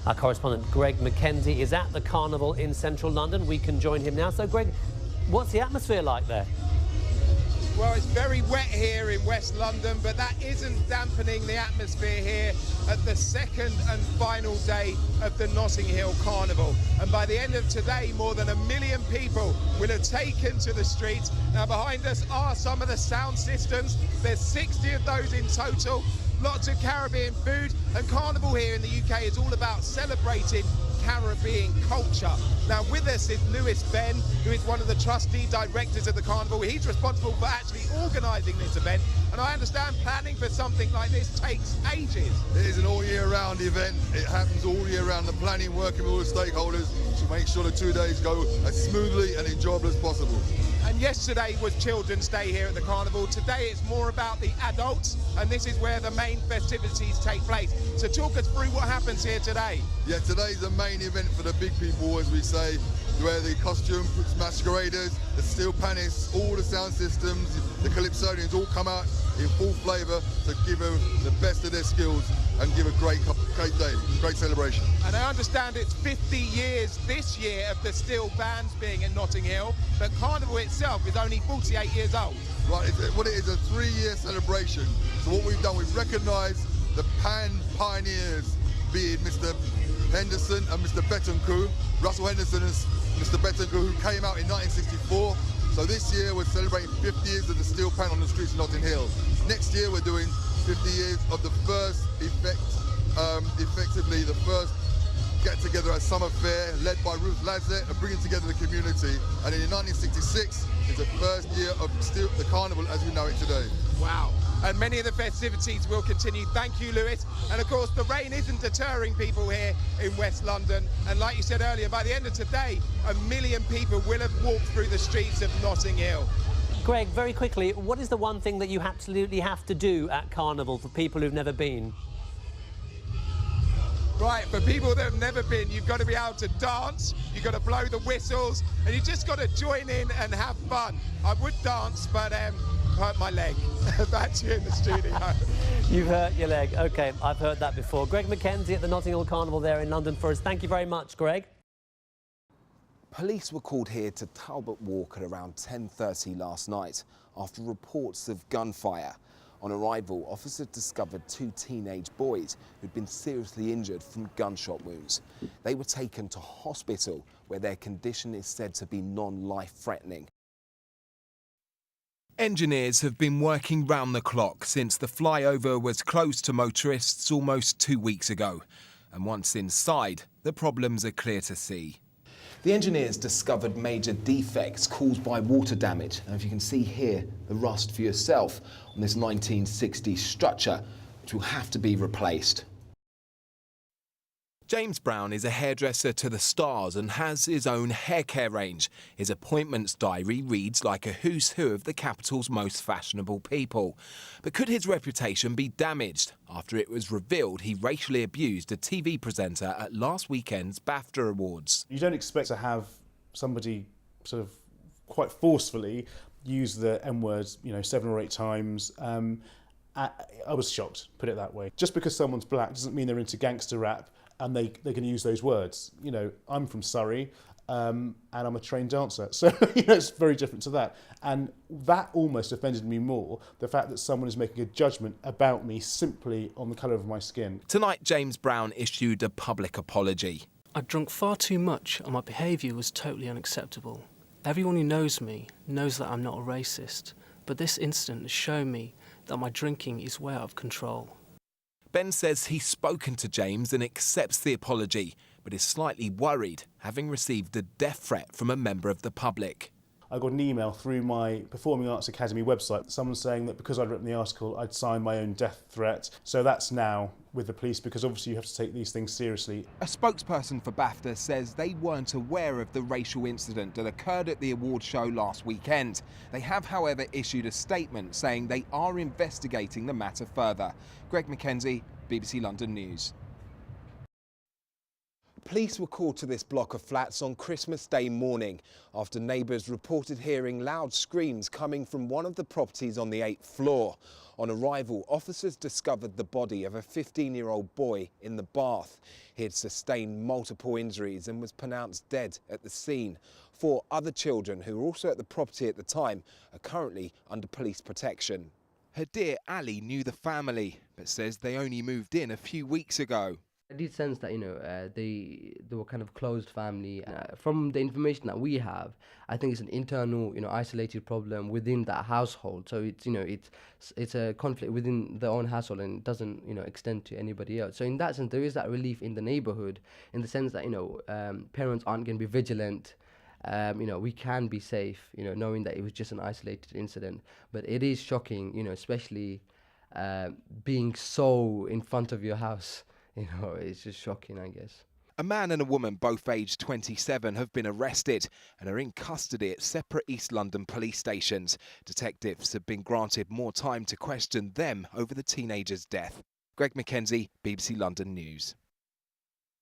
Our correspondent Greg Mckenzie is at the carnival in central London. We can join him now. So, Greg, what's the atmosphere like there? Well, it's very wet here in West London, but that isn't dampening the atmosphere here at the second and final day of the Notting Hill Carnival. And by the end of today, more than 1 million people will have taken to the streets. Now, behind us are some of the sound systems. There's 60 of those in total. Lots of Caribbean food, and Carnival here in the UK is all about celebrating Caribbean culture. Now with us is Lewis Ben, who is one of the trustee directors of the Carnival. He's responsible for actually organising this event, and I understand planning for something like this takes ages. It is an all year round event. It happens all year round. The planning, working with all the stakeholders to make sure the 2 days go as smoothly and enjoyable as possible. And yesterday was Children's Day here at the Carnival. Today it's more about the adults, and this is where the main festivities take place. So talk us through what happens here today. Yeah, today's the main event for the big people, as we say, where the costume masqueraders, the steel panists, all the sound systems, the calypsonians all come out in full flavour to give them the best of their skills and give a great day, great celebration. And I understand it's 50 years this year of the steel bands being in Notting Hill, but Carnival itself is only 48 years old. Right, what it is, a 3-year celebration. So what we've done, we've recognised the pan pioneers, being Mr. Henderson and Mr. Bettencourt. Russell Henderson and Mr. Bettencourt, who came out in 1964. So this year we're celebrating 50 years of the steel pan on the streets of Notting Hill. Next year we're doing 50 years of the first effectively the first get together at Summer Fair, led by Ruth Lazzett, and bringing together the community. And in 1966 is the first year of the Carnival as we know it today. Wow. And many of the festivities will continue. Thank you, Lewis. And of course, the rain isn't deterring people here in West London. And like you said earlier, by the end of today, 1 million people will have walked through the streets of Notting Hill. Greg, very quickly, what is the one thing that you absolutely have to do at Carnival for people who've never been? Right, for people that have never been, you've got to be able to dance, you've got to blow the whistles, and you just got to join in and have fun. I would dance, but hurt my leg. Back to you in the studio. You've hurt your leg. OK, I've heard that before. Greg Mckenzie at the Notting Hill Carnival there in London for us. Thank you very much, Greg. Police were called here to Talbot Walk at around 10:30 last night after reports of gunfire. On arrival, officers discovered 2 teenage boys who'd been seriously injured from gunshot wounds. They were taken to hospital, where their condition is said to be non-life-threatening. Engineers have been working round the clock since the flyover was closed to motorists almost 2 weeks ago. And once inside, the problems are clear to see. The engineers discovered major defects caused by water damage. And if you can see here, the rust for yourself on this 1960s structure, which will have to be replaced. James Brown is a hairdresser to the stars and has his own hair care range. His appointments diary reads like a who's who of the capital's most fashionable people. But could his reputation be damaged after it was revealed he racially abused a TV presenter at last weekend's BAFTA Awards? You don't expect to have somebody sort of quite forcefully use the M-words, 7 or 8 times. I was shocked, put it that way. Just because someone's black doesn't mean they're into gangster rap and they can use those words. I'm from Surrey and I'm a trained dancer. So, it's very different to that. And that almost offended me more, the fact that someone is making a judgment about me simply on the colour of my skin. Tonight, James Brown issued a public apology. I'd drunk far too much and my behaviour was totally unacceptable. Everyone who knows me knows that I'm not a racist, but this incident has shown me that my drinking is way out of control. Ben says he's spoken to James and accepts the apology, but is slightly worried, having received a death threat from a member of the public. I got an email through my Performing Arts Academy website, someone saying that because I'd written the article, I'd signed my own death threat. So that's now with the police, because obviously you have to take these things seriously. A spokesperson for BAFTA says they weren't aware of the racial incident that occurred at the award show last weekend. They have, however, issued a statement saying they are investigating the matter further. Greg Mckenzie, BBC London News. Police were called to this block of flats on Christmas Day morning after neighbours reported hearing loud screams coming from one of the properties on the 8th floor. On arrival, officers discovered the body of a 15-year-old boy in the bath. He had sustained multiple injuries and was pronounced dead at the scene. 4 other children who were also at the property at the time are currently under police protection. Her dear Ali knew the family, but says they only moved in a few weeks ago. I did sense that, they were kind of closed family. From the information that we have, I think it's an internal, isolated problem within that household. So it's a conflict within their own household, and it doesn't, extend to anybody else. So in that sense, there is that relief in the neighborhood, in the sense that, parents aren't going to be vigilant. We can be safe, knowing that it was just an isolated incident. But it is shocking, especially being so in front of your house. It's just shocking, I guess. A man and a woman, both aged 27, have been arrested and are in custody at separate East London police stations. Detectives have been granted more time to question them over the teenager's death. Greg Mckenzie, BBC London News.